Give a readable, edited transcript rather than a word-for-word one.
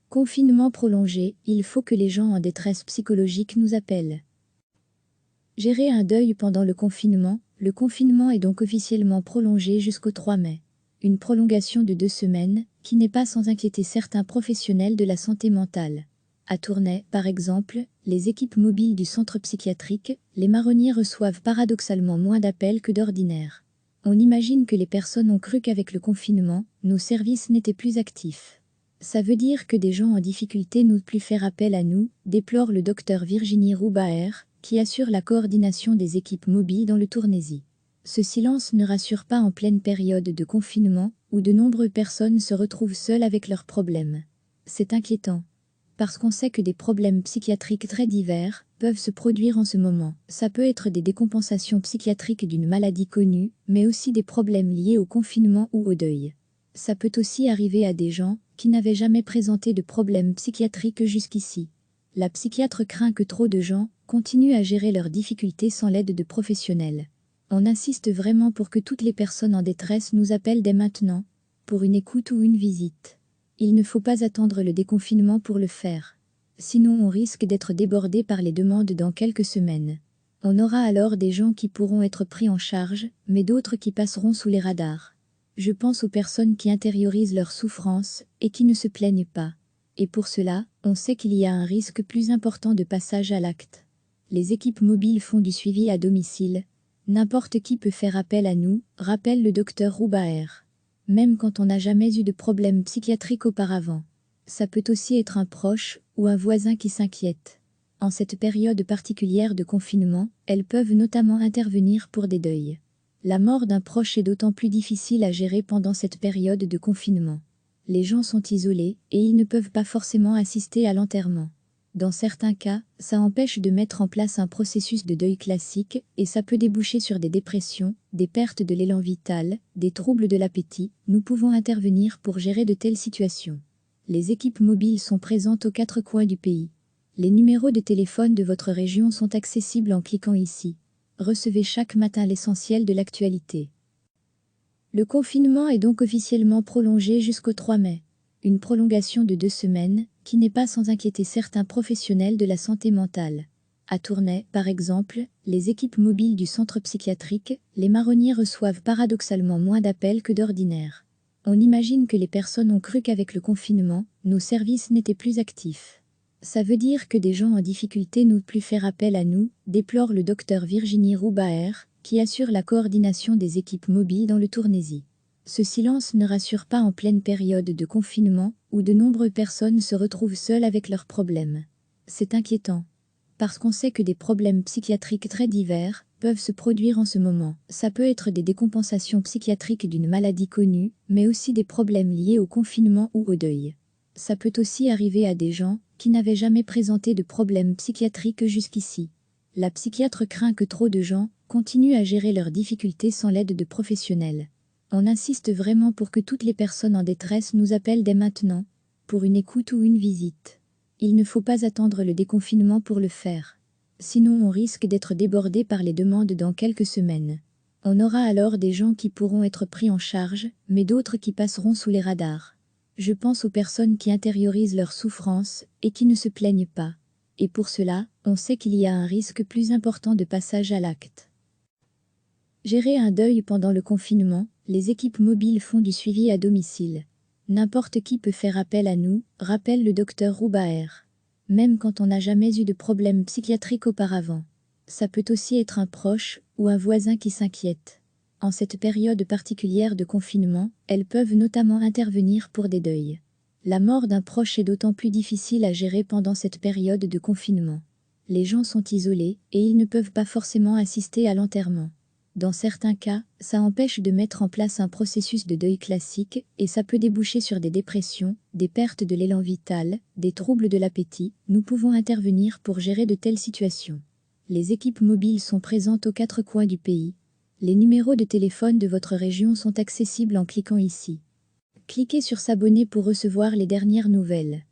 Confinement prolongé, il faut que les gens en détresse psychologique nous appellent. Gérer un deuil pendant le confinement est donc officiellement prolongé jusqu'au 3 mai. Une prolongation de 2 semaines, qui n'est pas sans inquiéter certains professionnels de la santé mentale. À Tournai, par exemple, les équipes mobiles du centre psychiatrique, les marronniers reçoivent paradoxalement moins d'appels que d'ordinaire. On imagine que les personnes ont cru qu'avec le confinement, nos services n'étaient plus actifs. Ça veut dire que des gens en difficulté n'osent plus faire appel à nous, déplore le docteur Virginie Roubaer, qui assure la coordination des équipes mobiles dans le Tournaisis. Ce silence ne rassure pas en pleine période de confinement, où de nombreuses personnes se retrouvent seules avec leurs problèmes. C'est inquiétant. Parce qu'on sait que des problèmes psychiatriques très divers peuvent se produire en ce moment. Ça peut être des décompensations psychiatriques d'une maladie connue, mais aussi des problèmes liés au confinement ou au deuil. Ça peut aussi arriver à des gens qui n'avaient jamais présenté de problèmes psychiatriques jusqu'ici. La psychiatre craint que trop de gens continuent à gérer leurs difficultés sans l'aide de professionnels. On insiste vraiment pour que toutes les personnes en détresse nous appellent dès maintenant, pour une écoute ou une visite. Il ne faut pas attendre le déconfinement pour le faire. Sinon on risque d'être débordé par les demandes dans quelques semaines. On aura alors des gens qui pourront être pris en charge, mais d'autres qui passeront sous les radars. Je pense aux personnes qui intériorisent leur souffrance et qui ne se plaignent pas. Et pour cela, on sait qu'il y a un risque plus important de passage à l'acte. Les équipes mobiles font du suivi à domicile. N'importe qui peut faire appel à nous, rappelle le docteur Roubaer. Même quand on n'a jamais eu de problème psychiatrique auparavant. Ça peut aussi être un proche ou un voisin qui s'inquiète. En cette période particulière de confinement, elles peuvent notamment intervenir pour des deuils. La mort d'un proche est d'autant plus difficile à gérer pendant cette période de confinement. Les gens sont isolés et ils ne peuvent pas forcément assister à l'enterrement. Dans certains cas, ça empêche de mettre en place un processus de deuil classique et ça peut déboucher sur des dépressions, des pertes de l'élan vital, des troubles de l'appétit. Nous pouvons intervenir pour gérer de telles situations. Les équipes mobiles sont présentes aux 4 coins du pays. Les numéros de téléphone de votre région sont accessibles en cliquant ici. Recevez chaque matin l'essentiel de l'actualité. Le confinement est donc officiellement prolongé jusqu'au 3 mai. Une prolongation de 2 semaines, qui n'est pas sans inquiéter certains professionnels de la santé mentale. À Tournai, par exemple, les équipes mobiles du centre psychiatrique, les marronniers reçoivent paradoxalement moins d'appels que d'ordinaire. On imagine que les personnes ont cru qu'avec le confinement, nos services n'étaient plus actifs. Ça veut dire que des gens en difficulté n'osent plus faire appel à nous, déplore le docteur Virginie Roubaer, qui assure la coordination des équipes mobiles dans le Tournaisis. Ce silence ne rassure pas en pleine période de confinement, où de nombreuses personnes se retrouvent seules avec leurs problèmes. C'est inquiétant. Parce qu'on sait que des problèmes psychiatriques très divers peuvent se produire en ce moment. Ça peut être des décompensations psychiatriques d'une maladie connue, mais aussi des problèmes liés au confinement ou au deuil. Ça peut aussi arriver à des gens qui n'avaient jamais présenté de problèmes psychiatriques jusqu'ici. La psychiatre craint que trop de gens continuent à gérer leurs difficultés sans l'aide de professionnels. On insiste vraiment pour que toutes les personnes en détresse nous appellent dès maintenant, pour une écoute ou une visite. Il ne faut pas attendre le déconfinement pour le faire. Sinon on risque d'être débordé par les demandes dans quelques semaines. On aura alors des gens qui pourront être pris en charge, mais d'autres qui passeront sous les radars. Je pense aux personnes qui intériorisent leur souffrance et qui ne se plaignent pas. Et pour cela, on sait qu'il y a un risque plus important de passage à l'acte. Gérer un deuil pendant le confinement, les équipes mobiles font du suivi à domicile. N'importe qui peut faire appel à nous, rappelle le docteur Roubaer. Même quand on n'a jamais eu de problème psychiatrique auparavant. Ça peut aussi être un proche ou un voisin qui s'inquiète. En cette période particulière de confinement, elles peuvent notamment intervenir pour des deuils. La mort d'un proche est d'autant plus difficile à gérer pendant cette période de confinement. Les gens sont isolés et ils ne peuvent pas forcément assister à l'enterrement. Dans certains cas, ça empêche de mettre en place un processus de deuil classique et ça peut déboucher sur des dépressions, des pertes de l'élan vital, des troubles de l'appétit. Nous pouvons intervenir pour gérer de telles situations. Les équipes mobiles sont présentes aux 4 coins du pays. Les numéros de téléphone de votre région sont accessibles en cliquant ici. Cliquez sur s'abonner pour recevoir les dernières nouvelles.